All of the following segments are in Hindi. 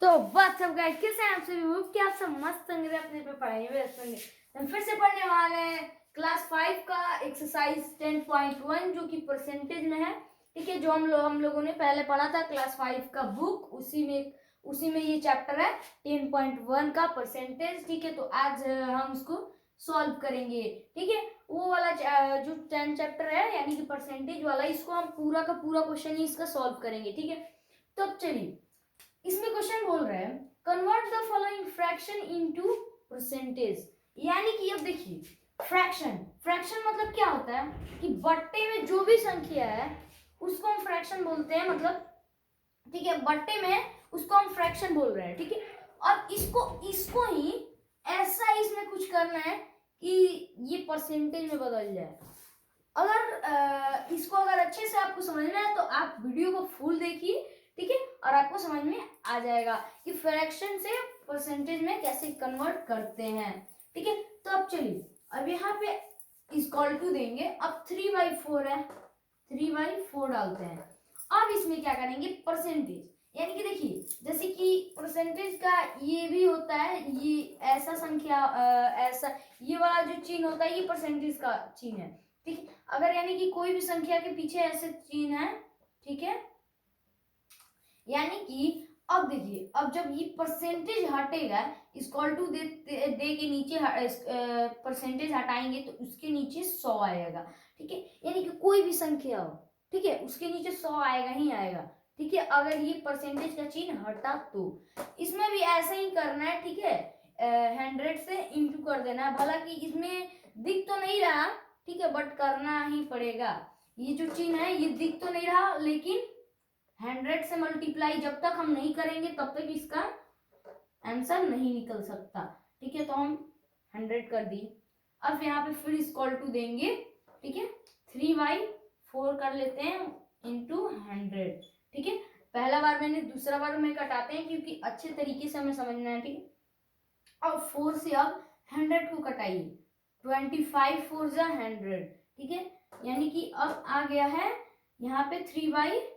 तो बात सब गाइस कैसे हैं आप सभी? होप कि आप सब मस्त होंगे, अपने पे पढ़ाई में व्यस्त होंगे। हम फिर से पढ़ने वाले हैं क्लास 5 का एक्सरसाइज 10.1 जो कि परसेंटेज में है। ठीक है, जो हम लोगों ने पहले पढ़ा था क्लास 5 का बुक, उसी में ये चैप्टर है 10.1 का परसेंटेज। ठीक है, तो आज हम उसको सॉल्व करेंगे। ठीक है, वो वाला जो 10 चैप्टर है यानी कि परसेंटेज वाला, इसको हम पूरा का पूरा क्वेश्चन ही इसका सॉल्व करेंगे। ठीक है, तो अब चलिए, इसमें क्वेश्चन बोल रहे हैं convert the following fraction into percentage. यानी कि अब देखिए, फ्रैक्शन मतलब क्या होता है कि बट्टे में जो भी संख्या है उसको हम फ्रैक्शन बोलते हैं। मतलब ठीक है, बट्टे में उसको हम फ्रैक्शन बोल रहे हैं। ठीक है, और इसको ही ऐसा इसमें कुछ करना है कि ये परसेंटेज में बदल जाए। अगर इसको अगर अच्छे से आपको समझना है तो आप वीडियो को फुल देखिए। ठीक है, और आपको समझ में आ जाएगा कि फ्रैक्शन से परसेंटेज में कैसे कन्वर्ट करते हैं। ठीक है, तो अब चलिए, अब यहाँ पे इक्वल टू देंगे। अब 3/4 है, 3/4 डालते हैं। अब इसमें क्या करेंगे, परसेंटेज। यानी कि देखिए, जैसे कि परसेंटेज का ये भी होता है, ये ऐसा संख्या ऐसा ये वाला जो चिन्ह होता है ये परसेंटेज का चिन्ह है। ठीक है, अगर यानी कि कोई भी संख्या के पीछे ऐसे चिन्ह है। ठीक है, यानी कि अब देखिए, अब जब ये परसेंटेज हटेगा, इक्वल टू दे के नीचे परसेंटेज हटाएंगे तो उसके नीचे 100 आएगा। ठीक है, यानी कि कोई भी संख्या हो, ठीक है, उसके नीचे 100 आएगा ही आएगा। ठीक है, अगर ये परसेंटेज का चिन्ह हटा तो इसमें भी ऐसा ही करना है। ठीक है, 100 से इंटू कर देना है। हालांकि इसमें दिख तो नहीं रहा, ठीक है, बट करना ही पड़ेगा। ये जो चिन्ह है ये दिख तो नहीं रहा, लेकिन 100 से मल्टीप्लाई जब तक हम नहीं करेंगे तब तक इसका आंसर नहीं निकल सकता। ठीक है, तो हम 100 कर दिए। अब यहाँ पे फिर इक्वल टू देंगे। ठीक है, 3/4 कर लेते हैं इंटू 100। ठीक है, पहला बार मैंने, दूसरा बार में कटाते हैं क्योंकि अच्छे तरीके से हमें समझना है। ठीक है, अब 4 से अब 100 को कटाइए। 25 4 जा 100। ठीक है, यानी कि अब आ गया है यहाँ पे 3/4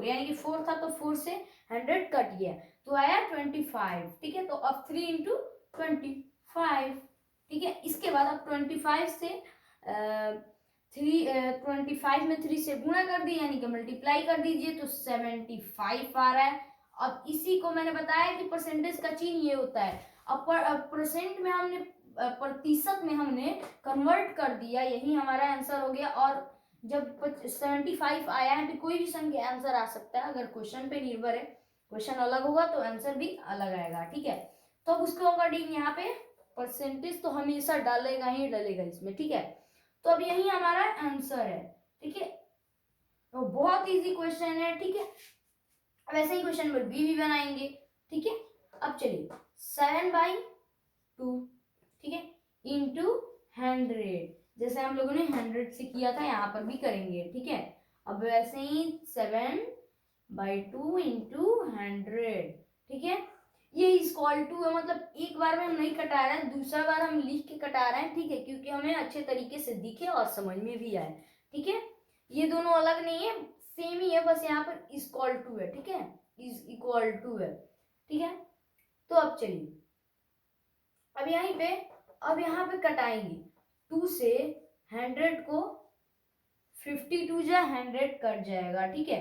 यानी कि 4 था तो 4 से 100 कट गया तो आया 25। ठीक है, तो अब 3 इंटू 25। ठीक है, इसके बाद अब 25 से 25 में 3 से गुणा कर दी यानी कि मल्टीप्लाई कर दीजिए तो 75 आ रहा है। अब इसी को मैंने बताया कि परसेंटेज का चिन्ह ये होता है। अब परसेंट में हमने, प्रतिशत में हमने कन्वर्ट कर दिया, यही हमारा आंसर हो गया। और जब 75 आया है तो कोई भी संख्या आंसर आ सकता है, अगर क्वेश्चन पे निर्भर है। क्वेश्चन अलग होगा तो आंसर भी अलग आएगा। ठीक है, तो अब उसके अकॉर्डिंग यहाँ पे परसेंटेज तो हमेशा डालेगा ही डालेगा इसमें। ठीक है, तो अब यही हमारा आंसर है। ठीक है, तो बहुत इजी क्वेश्चन है। ठीक है, वैसे ही क्वेश्चन नंबर बी भी बनाएंगे। ठीक है, अब चलिए 7/2, ठीक है, इंटू 100, जैसे हम लोगों ने 100 से किया था यहाँ पर भी करेंगे। ठीक है, अब वैसे ही 7/2 इंटू 100। ठीक है, ये इक्वल टू है, मतलब एक बार में हम नहीं कटा रहे हैं, दूसरा बार हम लिख के कटा रहे हैं। ठीक है, क्योंकि हमें अच्छे तरीके से दिखे और समझ में भी आए। ठीक है, ये दोनों अलग नहीं है, सेम ही है, बस यहाँ पर इक्वल टू है। ठीक है, इज इक्वल टू है। ठीक है, तो अब चलिए, अब यहाँ पे कटाएंगे। 2 से 100 को 52 जा 100 कट जाएगा। ठीक है,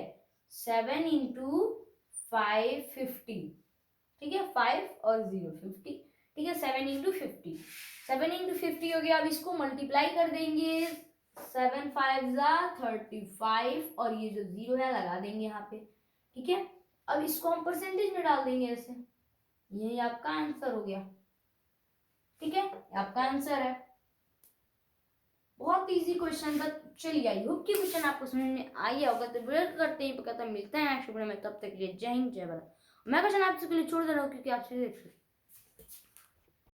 7 इंटू 5 50। ठीक है, 5 और 0 50। ठीक है, 7 इंटू 50, 7 इंटू 50 हो गया। अब इसको मल्टीप्लाई कर देंगे, 7 5 जा 35 और ये जो 0 है लगा देंगे यहाँ पे। ठीक है, अब इसको हम परसेंटेज में डाल देंगे ऐसे, यही आपका आंसर हो गया। ठीक है, आपका आंसर है। बहुत इजी क्वेश्चन, बट चलिए, आई होप कि क्वेश्चन आपको समझ में आया होगा। तो वीडियो करते ही पता मिलता है नेक्स्ट वीडियो में, तब तक के लिए जय हिंद जय भारत। मैं क्वेश्चन आप सबके लिए छोड़ दे रहा हूँ क्योंकि आपसे